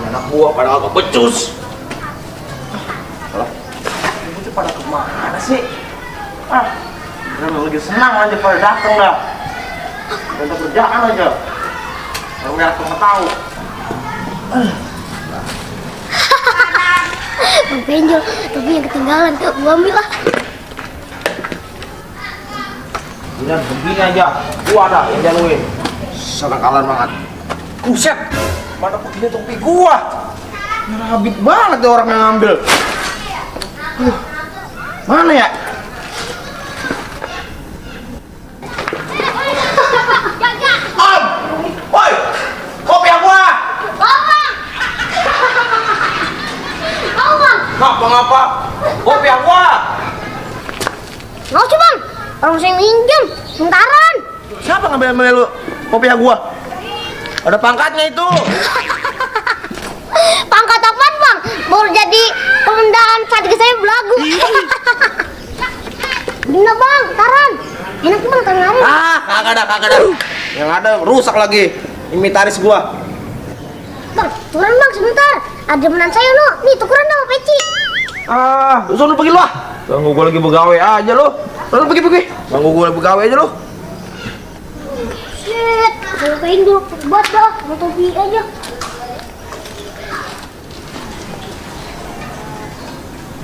Anak buah pada agak becus. Alah, itu pada kemana sih? Lagi senang aja pada datang dah. Ada kerjaan aja. Kalau datang tahu. Bang Penjol, tapi yang ketinggalan tuh gua ambil lah. Bilang begini aja, gua ada yang jaluin. Senakalan banget. Kuset, mana begini topi gua? Ngerabit banget deh orang yang ngambil. Mana ya? Om, woi, kopi yang gua. Ngapa? Kopi yang gua. Nggak usah bang, orang saya minjem, bentaran. Siapa ngambil lu kopi yang gua? Ada pangkatnya itu. Pangkat apaan bang? Baru jadi komandan strategi saya belagu. Bener bang, taran. Enak bang, taran. Kagak ada. Yang ada rusak lagi. Imitaris gua. Bang, tukeran bang sebentar. Ada temenan saya no. Nih tukeran sama peci. Lu sono pergi lu ah. Ganggu gua lagi begawe aja lu. Lu pergi. Ganggu gua lagi begawe aja lu. Shit, kalau kain dulu buat dah, mau topi aja.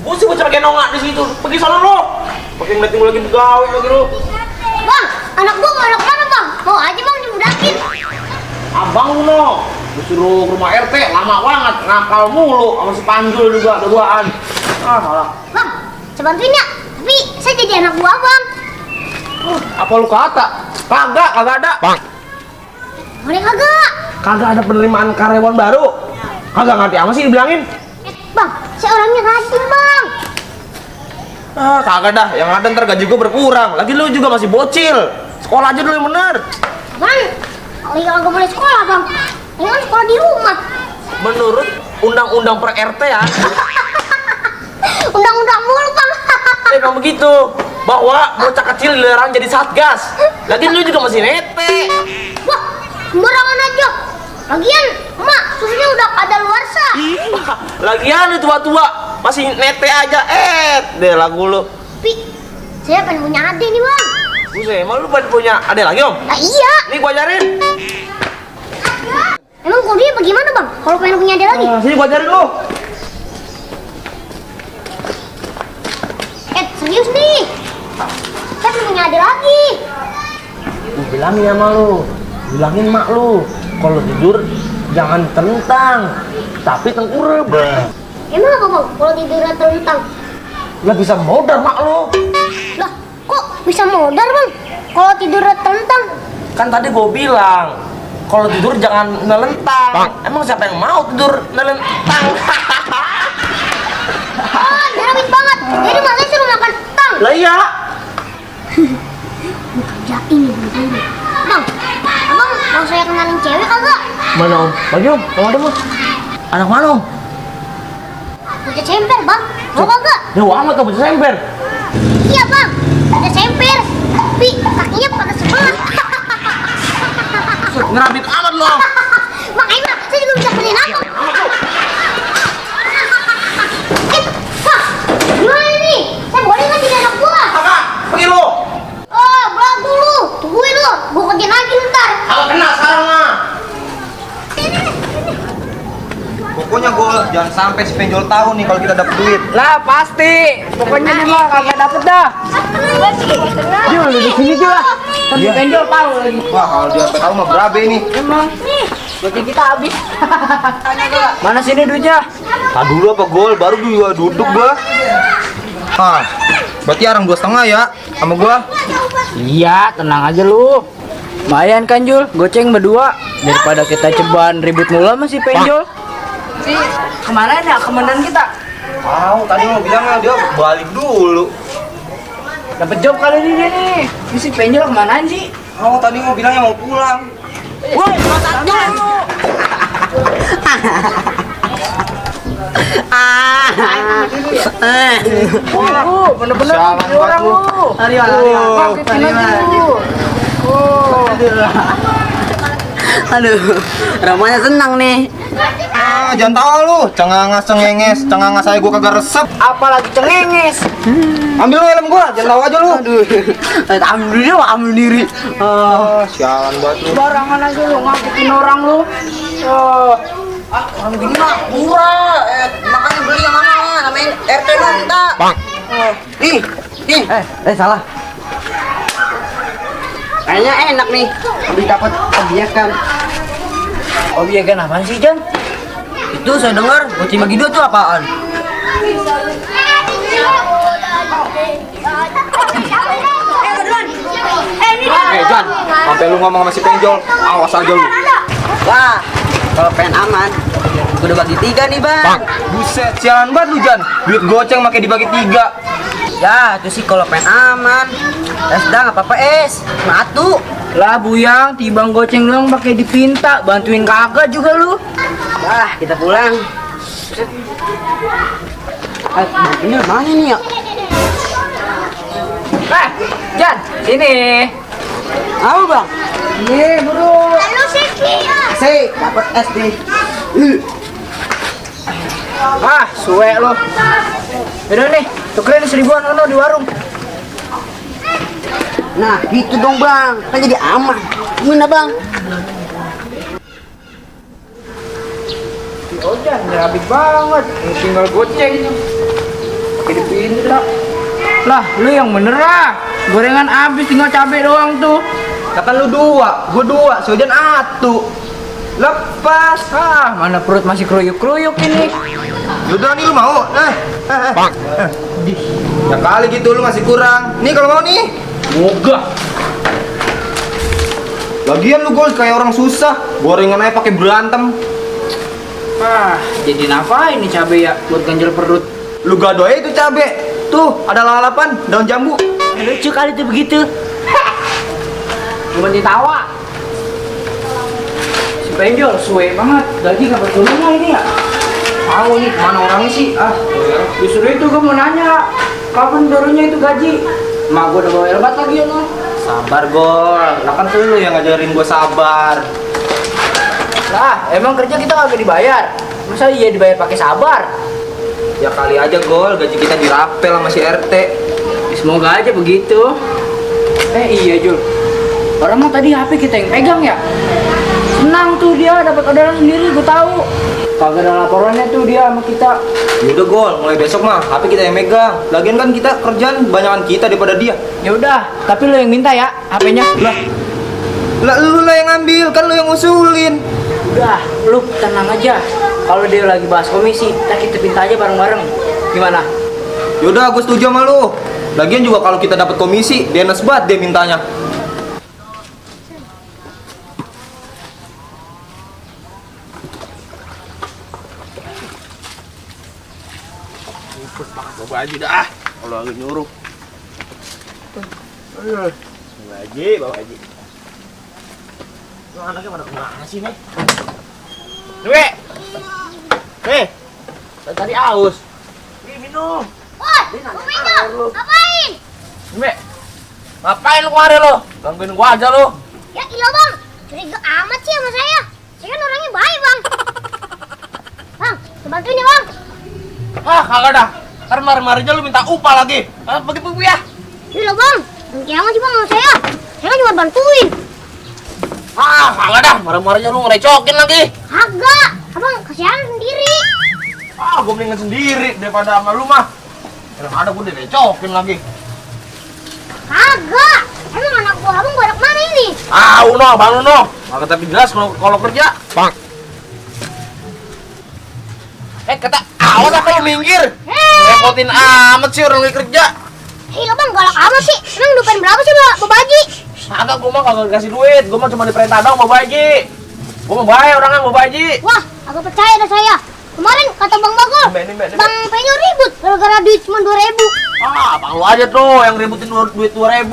Gua sih bocah kayak nongak di situ. Pergi sono lu. Pakai ngeliatin gua lagi begawe lagi lu. Bang, anak gua mau anak mana bang? Mau aja bang dibudakin. Abang lu no. Disuruh ke rumah RT lama banget, ngakal mulu sama si Panjul juga berduaan. Salah. Bang, saya bantuin ya. Tapi saya jadi anak buah bang. Apa lu kata? Kagak ada. Bang. Boleh kagak? Kagak ada penerimaan karyawan baru. Kagak ngerti apa sih dibilangin? Bang, saya orangnya rajin bang. Kagak dah. Yang ada ntar gaji gua berkurang. Lagi lu juga masih bocil. Sekolah aja dulu yang bener. Bang, kalau yang nggak boleh sekolah bang. Jangan sekolah di rumah. Menurut undang-undang per RT ya. Undang-undang mulu bang. Memang begitu. Bahwa bocah kecil dilarang jadi satgas. Lagi lu juga masih nete. Wah, sembarangan aja. Lagian, emak, susunya udah ada luar sah. Lagian lu tua-tua masih nete aja. Deh lagu lu. Tapi, saya pengen punya adik nih bang. Buset, emang lu pengen punya adek lagi om? Nah iya. Nih gua ajarin. Emang kuliah bagaimana bang? Kalau pengen punya adik lagi? Sini gua ajarin lu. Serius nih. Saya pengen punya adik lagi. Gua bilangin sama lu. Bilangin mak lu. Kalau tidur jangan terlentang, tapi tengkurap. Emang apa bang? Kalau tidurnya terlentang? Lah bisa modar mak lu. Lah, kok bisa modar bang? Kalau tidurnya terlentang? Kan tadi gua bilang kalau tidur jangan nelentang. Emang siapa yang mau tidur nelentang? Jerawit banget. Jadi malah suruh makan tang. Lah iya. Kerjain nih bang. Abang mau saya kenalin cewek kagak? Mana om? Bagi om, kamu ada mas? Anak mana om? Bocah semper bang. Mau kagak? Jauh amat tuh bocah semper. Iya bang. Bocah semper. Tapi kakinya pada sebelah. Ngerabit amat lo. Bang Aima, saya juga bisa beliin apa? Bang, gimana nih? Saya boleh nggak jadi anak buah? Kakak, pergi lo. Oh, belagu lu. Tungguin lu. Gua kerjain lagi ntar. Kalau kena sekarang mah. Pokoknya gue jangan sampai si Penjol tahu nih kalau kita dapet duit. Lah pasti. Pokoknya nih mah kagak dapet dah. Jul di sini Jul lah. Tapi Penjol tahu lagi. Wah kalau dia tahu mah berabe nih. Emang. Duitnya kita habis. Mana sini duitnya? Dulu apa gol baru juga duduk gua. Berarti arang 2,5 ya sama gua. Iya, tenang aja lu. Lumayan kan Jul, goceng berdua daripada kita ceban ribut mula masih Penjol. Kemana ya komandan kita? Tadi mau bilang dia balik dulu. Dapat job kali ini nih. Ini si Penjol kemana sih? Tadi mau bilangnya mau pulang. Woi, masak dulu. Bener-bener orang lu. Hari. Aduh, Ramanya senang nih. Ah, jangan tawa lu, cengangas cengenges, cengangas saya gua kagak resep. Apalagi cengenges. Ambil lu helm gua, jangan tawa aja lu. Aduh, ambil diri. Sialan banget lu. Barangan aja lu ngakutin orang lu. Orang gini mah murah. Makanya beli yang mana? Namanya RT minta. Bang. Ih. Salah. Kayaknya enak nih. Habis dapat obyekan. Obyekan apaan sih, Jan? Itu saya dengar goceng bagi dua tuh apaan? Jan, sampai lu ngomong sama si Penjol, awas aja lu. Wah, kalau pengen aman, udah bagi 3 nih, Bang. Buset, sialan banget lu Jan. Duit goceng makai dibagi 3. Ya, itu sih kalau pengen aman. Es dah nggak apa-apa es. Matu. Lah Buyang, tibang goceng doang pakai dipinta, bantuin kagak juga lu. Dah, kita pulang. Ini mana nih ya? Jan, sini. Apa bang? Ini buru. Halo Seki. Sih, dapat es nih. Suwe lo. Yaudah nih, tukerin 1000-an ono di warung. Nah, gitu dong bang, kan jadi aman. Gimana bang? Si Ojan rapih banget, tinggal goceng. Pakai dipinta. Lah, lu yang bener lah. Gorengan habis, tinggal cabai doang tuh. Kata lu 2, gua 2, si Ojan 1. Lepas. Mana perut masih kruyuk-kruyuk ini. Yaudah nih lu mau? Ya kali gitu lu masih kurang. Nih kalau mau nih. Moga. Lagian lu gol kayak orang susah. Gorengan aja pakai berantem. Jadi ngapain nih cabai ya buat ganjel perut? Lu gado aja itu cabe. Tuh, ada lalapan, daun jambu. Lucu kali tuh begitu. Cuma ditawa. Si Penjol suwe banget. Gaji kapan turunnya ini ya? Tahu nih kemana orangnya sih? Justru itu gue mau nanya, kapan turunnya itu gaji? Mak gue udah bawa elbat lagi ya lo. Sabar gol. Lah kan tuh lu yang ngajarin gua sabar. Lah, emang kerja kita kagak dibayar? Masa iya dibayar pakai sabar? Ya kali aja gol, gaji kita dirapel sama si RT. Semoga aja begitu. Iya Jul. Orang mah tadi HP kita yang pegang ya. Senang tuh dia dapat orderan sendiri, gue tahu. Kagak ada laporannya tuh dia sama kita. Yaudah gol, mulai besok mah HP kita yang megang. Lagian kan kita kerjaan banyakan kita daripada dia. Ya udah, tapi lo yang minta ya HP-nya. Lah lu lah yang ngambil, kan lu yang usulin. Udah, lu tenang aja. Kalau dia lagi bahas komisi, kita minta aja bareng-bareng. Gimana? Yaudah, gue setuju sama lu. Lagian juga kalau kita dapat komisi, dia nes banget dia mintanya. Bawa aja dah, kalau lagi nyuruh. Bawa aja. Lu anaknya pada kemana sih nih? Dewe! Tadi aus. Nih minum. Woi, Penjol, ngapain? Dewe! Ngapain lu kemarin lo? Gangguin gua aja lo. Ya iya bang, curiga amat sih sama saya. Saya kan orangnya baik bang. Bang, bantuin ya bang. Kagak dah. Ntar marah-marahnya lu minta upah lagi. Pergi ya. Iya bang, jangan sih bang sama saya. Saya kan cuma bantuin. Kagak dah. Marah-marahnya lu ngerecokin lagi. Kagak, abang kasihan sendiri. Gua mendingan sendiri daripada sama lu mah. Yang ada gua direcokin lagi. Kagak, emang anak gua abang bawa kemana ini? Uno, Bang Uno. Kagak tapi jelas kalau kerja. Bang. Kata awas apa lu minggir. Repotin amat sih orang lagi kerja. Iya bang, galak amat sih. Emang dupain berapa sih bawa baji? Kagak, gua mah kagak kasih duit. Gua mah cuma diperintah dong mau baji. Gua mau bayar orangnya mau baji. Wah, agak percaya dah saya. Kemarin kata Bang Bagol, Bang Penyo ribut gara-gara duit cuma 2.000. Bang lu aja tuh yang ributin duit 2.000.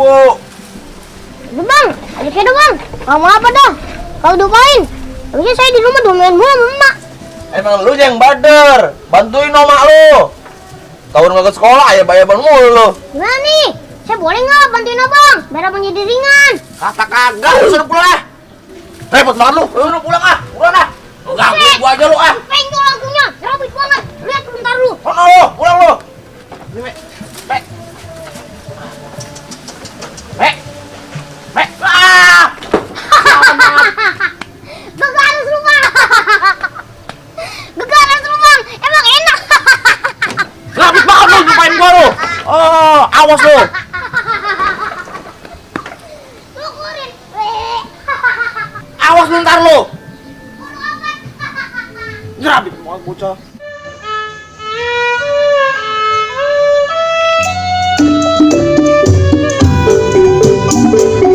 Udah bang, aja saya bang. Kamu apa dah? Kalau dupain, habisnya saya di rumah domain mulu sama emak. Emang lu yang bader, bantuin oma lu. Tahun nggak ke sekolah ya bayar mulu lu. Gimana nih? Saya boleh nggak bantuin abang? Biar abang jadi ringan. Kata kagak, lu suruh pulang. Repot banget lu. Lu pulang ah. Pulang ah. Lu gangguin gua aja lu ah. Peng tuh lagunya, rabit banget. Lihat bentar lu. Sono lu, pulang lu. Ini Mek. Mek. Mek. Mek. Ah! Begaras lu bang. Begaras lu bang. Emang enak. Rabit banget lu nyumpain gua lu. Oh, awas lu. Syukurin. Awas lu ntar lu. Rabit banget bocah. Thank you.